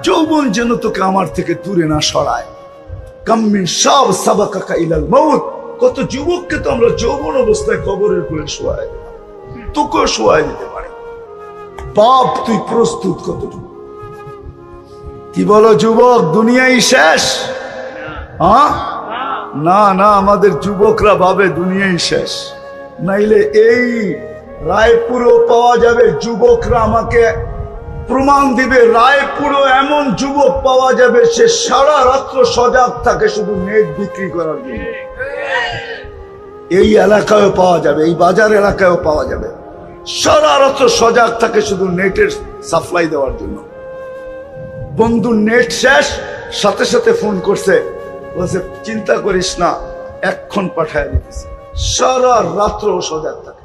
যৌবন যেন তোকে আমার থেকে দূরে না সরায়। কাম্মিন শাব সাবাকাকা ইলাল মাউত, কত যুবককে তো আমরা যৌবন অবস্থায় কবরের কোলে শোয়াই দিলাম, তোকেও শোয়াই দিতে পারি। বাপ তুই প্রস্তুত কতটুকু? কি বলো যুবক, দুনিয়াই শেষ? হ্যাঁ না না, আমাদের যুবকরা ভাবে দুনিয়াই শেষ। নাইলে এই রায়পুরও পাওয়া যাবে যুবকরা, আমাকে প্রমাণ দিবে, রায়পুরও এমন যুবক পাওয়া যাবে সে সারা রাত্র সজাগ থাকে শুধু নেট বিক্রি করার জন্য। এই এলাকায়ও পাওয়া যাবে, এই বাজার এলাকায়ও পাওয়া যাবে, সারা রাত্র সজাগ থাকে শুধু নেটের সাপ্লাই দেওয়ার জন্য। বন্ধুর নেট শেষ, সাথে সাথে ফোন করছে, বলছে চিন্তা করিস না, এক্ষণ পাঠায় দিতেছি। সারা রাত্র সজাগ থাকে।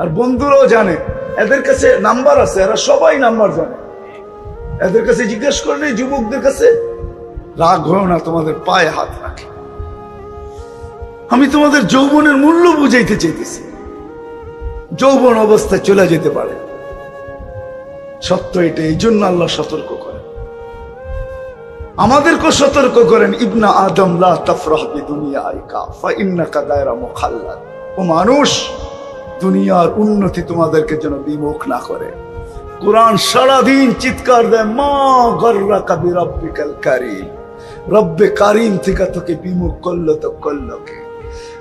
আর বন্ধুরাও জানে, এদের কাছে নাম্বার আছে, এরা সবাই নাম্বার জানে। এদের কাছে জিজ্ঞেস করলে যুবকদের কাছে, রাগ হয় না, তোমাদের পায়ে হাত রাখে। আমি তোমাদের যৌবনের মূল্য বুঝাইতে চাইতেছি। যৌবন অবস্থায় চলে যেতে পারে, সত্য এটা। এই জন্য আল্লাহ সতর্ক করেন, আমাদেরকে সতর্ক করেন, ইবনা আদম লা তাফরাহ বিদুনিয়াইকা ফাইন্নাকা দায়রা মুখাল্লাদ। ও মানুষ, দুনিয়ার উন্নতি তোমাদেরকে যেন বিমুখ না করে। কোরআন সারাদিন চিৎকার দেয়, মা গররাকা বিরাব্বিকাল কারীম, রব্বে কারীম থেকে তোকে বিমুখ করলো তো করলো কে?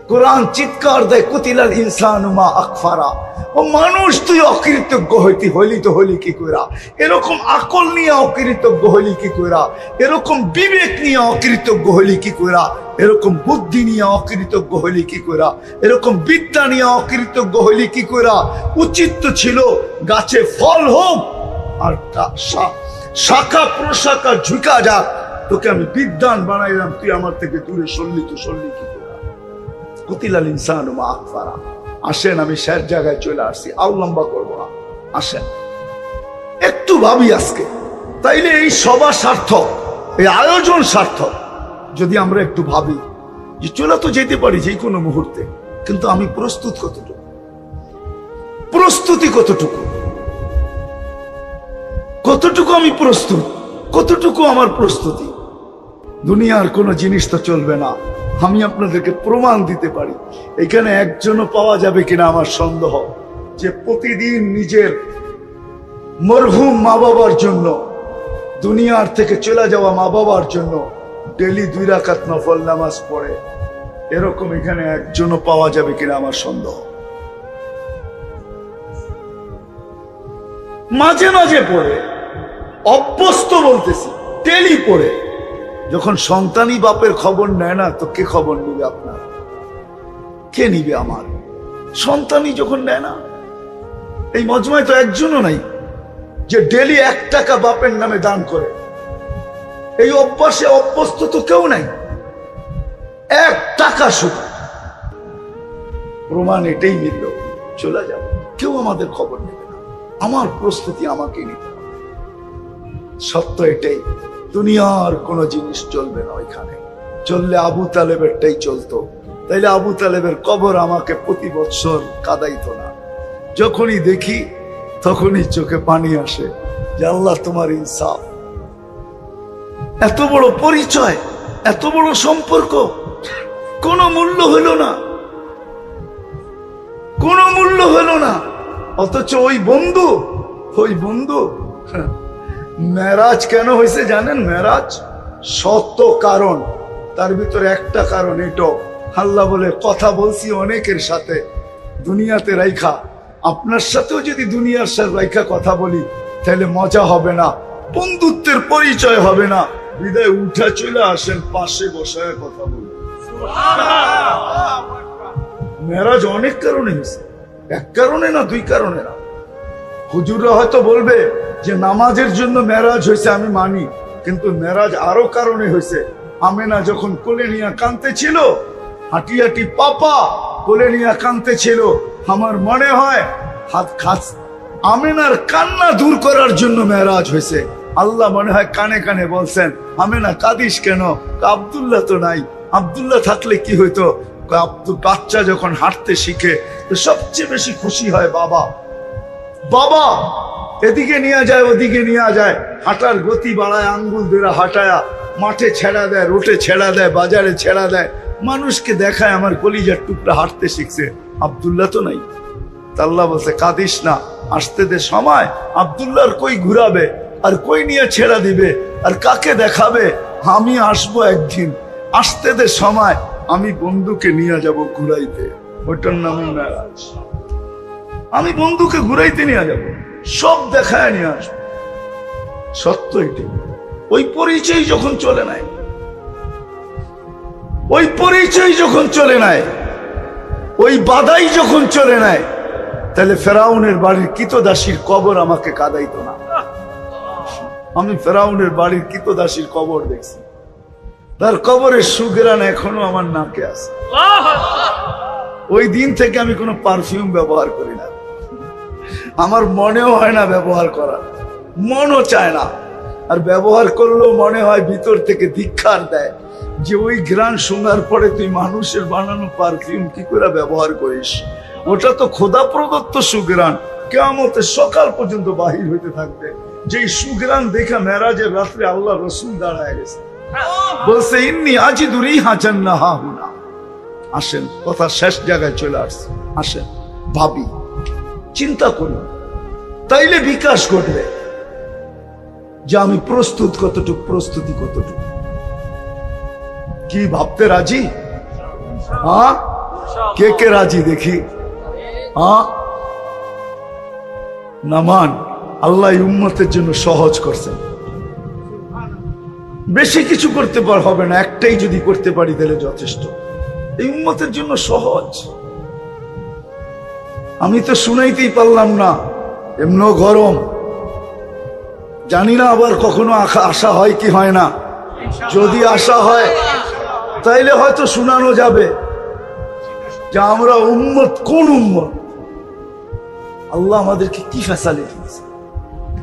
কোরআন চিৎকার দেয়, কুতিলাল ইনসানু মা আকফারা। ও মানুষ, তুই অকৃতজ্ঞ হইলি তো হলি কি কইরা? এরকম আকল নিয়ে অকৃতজ্ঞ হইলি কি কইরা? এরকম বিবেক নিয়ে অকৃতজ্ঞ হইলি কি কইরা? এরকম বুদ্ধি নিয়ে অকৃতজ্ঞ হইলি কি কইরা? এরকম বিদ্যা নিয়ে অকৃতজ্ঞ হইলি কি কইরা? উচিত তো ছিল গাছে ফল হোক আর শাখা প্রশাখা ঝুঁকা যাক, তোকে আমি বিদ্বান বানাইলাম, তুই আমার থেকে দূরে সরলি তো সরলি কি কইরা? কুতিলাল ইনসানু মা আকফারা। আসেন, আমি শেষ জায়গায় চলে আসছি, আর লম্বা করবো না। আসেন একটু ভাবি আজকে, তাইলে এই সভা সার্থক, এই আয়োজন সার্থক। যদি আমরা একটু ভাবি যে চলে তো যেতে পারি যে কোনো মুহূর্তে, কিন্তু আমি প্রস্তুত কতটুকু, প্রস্তুতি কতটুকু, কতটুকু আমি প্রস্তুত, কতটুকু আমার প্রস্তুতি। দুনিয়ার কোনো জিনিস তো চলবে না। আমি আপনাদেরকে প্রমাণ দিতে পারি, এখানে একজনও পাওয়া যাবে কিনা আমার সন্দেহ, যে প্রতিদিন নিজের মরহুম মা বাবার জন্য, দুনিয়ার থেকে চলে যাওয়া মা বাবার জন্য ডেলি 2 রাকাত নফল নামাজ পড়ে। এরকম এখানে একজনও পাওয়া যাবে কিনা আমার সন্দেহ। মাঝে মাঝে পড়ে, অভ্যস্ত বলতেছি, ডেলি পড়ে। যখন সন্তানই বাপের খবর নেয় না, তো কে খবর নিবে আপনার? কে নিবে আমার? সন্তানই যখন নেয় না। এই মজমায় তো একজনও নাই যে ডেলি 1 টাকা বাপের নামে দান করে। এই অভ্যাসে অভ্যস্ত তো কেউ নাই। 1 টাকা শুধু, প্রমাণ এটাই মিলল, চলে যাবে, কেউ আমাদের খবর নেবে না। আমার প্রস্তুতি আমাকে নিতে হবে। সত্য এটাই, দুনিয়ার কোনো জিনিস চলবে না ওইখানে। চললে আবু তালেবেরটাই চলতো, তাইলে আবু তালেবের কবর আমাকে প্রতি বছর কাঁদাইতো না। যখনই দেখি তখনই চোখে পানি আসে যে আল্লাহ তোমার ইনসাফ। এত বড় পরিচয়, এত বড় সম্পর্ক, কোনো মূল্য হইল না, কোনো মূল্য হইল না। অথচ ওই বন্ধু, মেরাজ কেন হয়েছে জানেন? মেরাজ শত কারণ, তার ভিতরে একটা কারণ এটো, আল্লাহ বলে কথা বলছি অনেকের সাথে দুনিয়াতে রাইখা, আপনার সাথেও যদি দুনিয়ার সাথে রাইখা কথা বলি তাহলে মজা হবে না, বন্ধুত্বের পরিচয় হবে না। বিদায় উঠা চলে আসেন, পাশে বসায় কথা বলি। মেরাজ অনেক কারণে হয়েছে, 1 কারণে না, 2 কারণে না। হুজুররা হয়তো বলবে যে নামাজের জন্য মেরাজ হয়েছে, আমি মানি, কিন্তু মেরাজ আরো কারণে হয়েছে। আমেনা যখন কোলে নিয়ে কাঁদতে ছিল, হাঁটি হাঁটি পাপা কোলে নিয়ে কাঁদতে ছিল, আমার মনে হয় আমেনার কান্না দূর করার জন্য মেরাজ হয়েছে। আল্লাহ মনে হয় কানে কানে বলছেন, আমেনা কাঁদিস কেন? আব্দুল্লাহ তো নাই, আব্দুল্লাহ থাকলে কি হইতো? বাচ্চা যখন হাঁটতে শিখে তো সবচেয়ে বেশি খুশি হয় বাবা। বাবা এদিকে নিয়ে যায় ওদিকে নিয়ে যায়, হাঁটার গতি বাড়ায়, আঙ্গুল ধরে হাঁটায়া মাঠে ছেড়া দেয়, রোটে ছেড়া দেয়, বাজারে ছেড়া দেয়, মানুষকে দেখায় আমার কলিজার টুকরা হাঁটতে শিখছে। আব্দুল্লাহ তো নাই। আল্লাহ বলছে কাঁদিস না, আসতে দে সময়। আব্দুল্লাহর কই ঘুরাবে আর কই নিয়ে ছেড়া দিবে আর কাকে দেখাবে? আমি আসবো একদিন, আসতে দে সময়, আমি বন্ধুকে নিয়ে যাব ঘুরাইতে। ওইটার নামে মেরাজ। আমি বন্ধুকে ঘুরাইতে নিয়ে যাব, সব দেখায় নিয়ে আসবো। সত্য এটি। ওই পরিচয় যখন চলে নাই, ওই পরিচয় যখন চলে নাই, ওই বাধাই যখন চলে নাই, তাহলে ফেরাউনের বাড়ির কৃতদাসীর কবর আমাকে কাঁদাইতো না। আমি ফেরাউনের বাড়ির কৃতদাসীর কবর দেখছি, তার কবরের সুঘ্রাণ এখনো আমার নাকে আছে। ওই দিন থেকে আমি কোনো পারফিউম ব্যবহার করি না, আমার মনেও হয় না ব্যবহার করার, মনও চায় না। আর ব্যবহার করলেও মনে হয় ভিতর থেকে ধিক্কার দেয় যে ওই ঘ্রাণ শোনার পরে তুই মানুষের বানানো পারফিউম কি করে ব্যবহার করিস? ওটা তো খোদা প্রদত্ত সুঘ্রাণ, কিয়ামতের সকাল পর্যন্ত বাহির হইতে থাকবে। যেই সুঘ্রাণ দেখা মেরাজের রাত্রে আল্লাহ রসুল দাঁড়ায় গেছে, বলছে ইন্নি আজিদু রিহা জান্নাহা হুনা। আসেন, কথা শেষ জায়গায় চলে আসছে, আসেন ভাবি, চিন্তা করুন, তাইলে বিকাশ ঘটবে যে আমি প্রস্তুত কতটুকু, প্রস্তুতি কতটুকু। কি ভাবতে রাজি? হ্যাঁ, কে কে রাজি দেখি? হ্যাঁ, নামান। আল্লাহ উম্মতের জন্য সহজ করছেন, বেশি কিছু করতে হবে না, একটাই যদি করতে পারি তাহলে যথেষ্ট। এই উম্মতের জন্য সহজ। আমি তো শুনাইতেই পারলাম না, এমন গরম। জানি না আবার কখনো আশা হয় কি হয় না। যদি আশা হয় তাইলে হয়তো শোনানো যাবে যে আমরা উম্মত, কোন উম্মত, আল্লাহ আমাদেরকে কি ফ্যাসিলিটি দিয়েছে,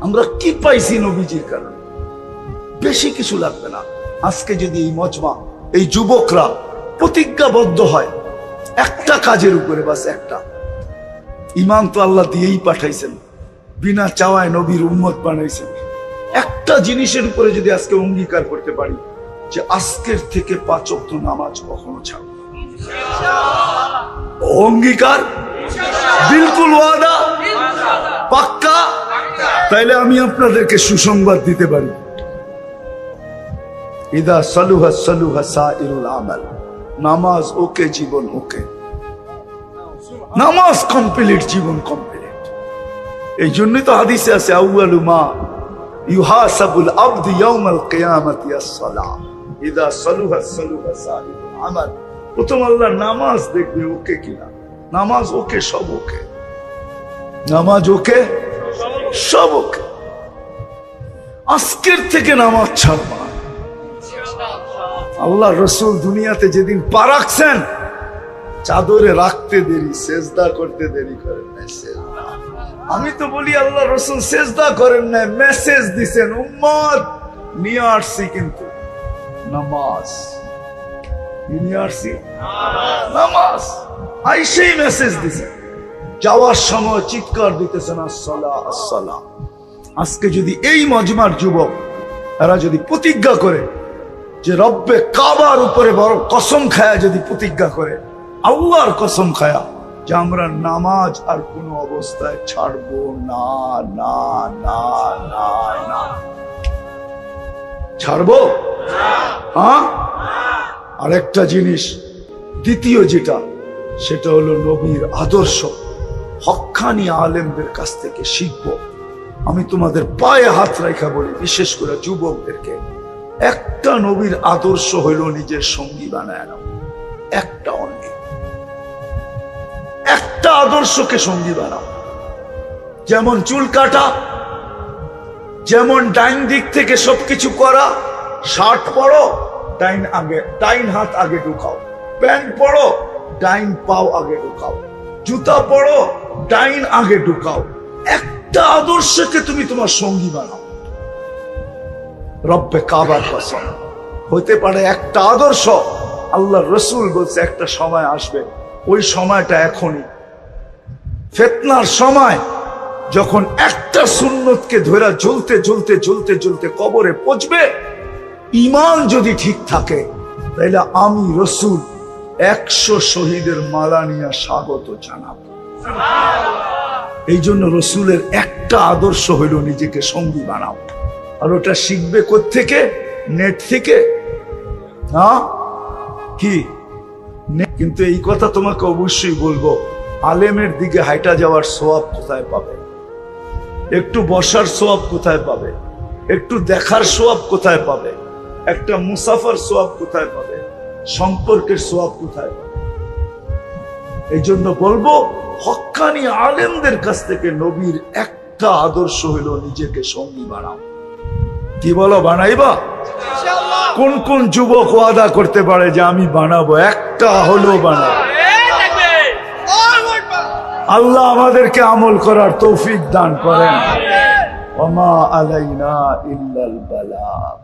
আমরা কি পাইছি নবীজির কারণে। বেশি কিছু লাগবে না। আজকে যদি এই মজমা, এই যুবকরা প্রতিজ্ঞাবদ্ধ হয় একটা কাজের উপরে, বাস একটা, ইমান তো আল্লাহ দিয়েই পাঠাইছেন, বিনা চাওয়ায় নবীর উম্মত বানাইছেন। একটা জিনিসের উপরে যদি আজকে অঙ্গীকার করতে পারি যে আজকের থেকে 5 ওয়াক্ত নামাজ কখনো ছাড়ব না, অঙ্গীকার বিলকুল, ওয়াদা পাক্কা, তাইলে আমি আপনাদেরকে সুসংবাদ দিতে পারি, ইদা সালুহা সালুহা সাইরুল আমাল। নামাজ ওকে, জীবন ওকে। নামাজ কমপ্লিট, জীবন কমপ্লিট। এই জন্যই তো হাদিসে আছে আউয়ালু মা ইউহাসাবুল আবদু ইয়াউমাল কিয়ামাতি আস-সালাহ ইদা সালুহা সালুহা সাইরুল আমাল। প্রথম আল্লাহ নামাজ দেখবে ওকে কিনা। নামাজ ওকে, সব ওকে। নামাজ ওকে, সব ওকে। আজকের থেকে নামাজ ছাড়বা। আল্লাহ রসুল দুনিয়াতে যেদিন পা রাখছেন, চাদরে রাখতে দেরি, সেজদা করতে দেরি করেন নাই। আমি তো বলি আল্লাহ রসুল সেজদা করেন নাই, মেসেজ দিছেন উম্মত নিয়ে আসছি, কিন্তু নামাজ নিয়ে আসছি, নামাজ আইসেই মেসেজ দিছেন। যাওয়ার সময় চিৎকার দিতেছেন আসসালাহ আসসালাহ। আজকে যদি এই মজমার যুবক এরা যদি প্রতিজ্ঞা করে যে রব্বে কাবার উপরে বড় কসম খায়া, যদি প্রতিজ্ঞা করে আল্লাহর কসম খায়া যে আমরা নামাজ আর কোনো অবস্থায় ছাড়বো না, না না না না, ছাড়বো। হ্যাঁ, আরেকটা জিনিস, দ্বিতীয় যেটা, সেটা হলো নবীর আদর্শ। হক্কানি আলেমদের কাছ থেকে শিখবো। আমি তোমাদের পায়ে হাত রাখা বলি, বিশেষ করে যুবকদেরকে, একটা নবীর আদর্শ হইল নিজের সঙ্গী বানায় নাও। একটা অনেক, একটা আদর্শকে সঙ্গী বানাও। যেমন চুল কাটা, যেমন ডাইন দিক থেকে সবকিছু করা, শার্ট পরো ডাইন আগে, ডাইন হাত আগে ঢুকাও, প্যান্ট পরো ডাইন পাও আগে ঢুকাও, জুতা পরো ডাইন আগে ঢুকাও। একটা আদর্শকে তুমি তোমার সঙ্গী বানাও। রব্বে কাবার কসম, হইতে পারে একটা আদর্শ। আল্লাহ রসুল বলছে একটা সময় আসবে, ওই সময়টা এখনই, ফিতনার সময়, যখন একটা সুন্নতকে ধরে জ্বলতে জ্বলতে জ্বলতে জ্বলতে কবরে পচবে, ঈমান যদি ঠিক থাকে, তাহলে আমি রসুল 100 শহীদের মালা নিয়ে স্বাগত জানাবো। এই জন্য রসুলের একটা আদর্শ হইল নিজেকে সঙ্গী বানাও। আর ওটা শিখবে কোত্থেকে? নেট থেকে। হ্যাঁ কি? কিন্তু এই কথা তোমাকে অবশ্যই বলবো, আলেমের দিকে হাইটা যাওয়ার সওয়াব কোথায় পাবে? একটু বসার সওয়াব কোথায় পাবে? একটু দেখার সওয়াব কোথায় পাবে? একটা মুসাফার সওয়াব কোথায় পাবে? সম্পর্কের সওয়াব কোথায় পাবে? এই জন্য বলবো, হক্কানি আলেমদের কাছ থেকে নবীর একটা আদর্শ হইল নিজেকে সঙ্গী বানাও। কি বলো, বানাইবা? কোন কোন যুবক ওয়াদা করতে পারে যে আমি বানাবো? একটা হলো বানাবো। আল্লাহ আমাদেরকে আমল করার তৌফিক দান করেন। ওমা আলাইনা ইল্লাল বালাগ।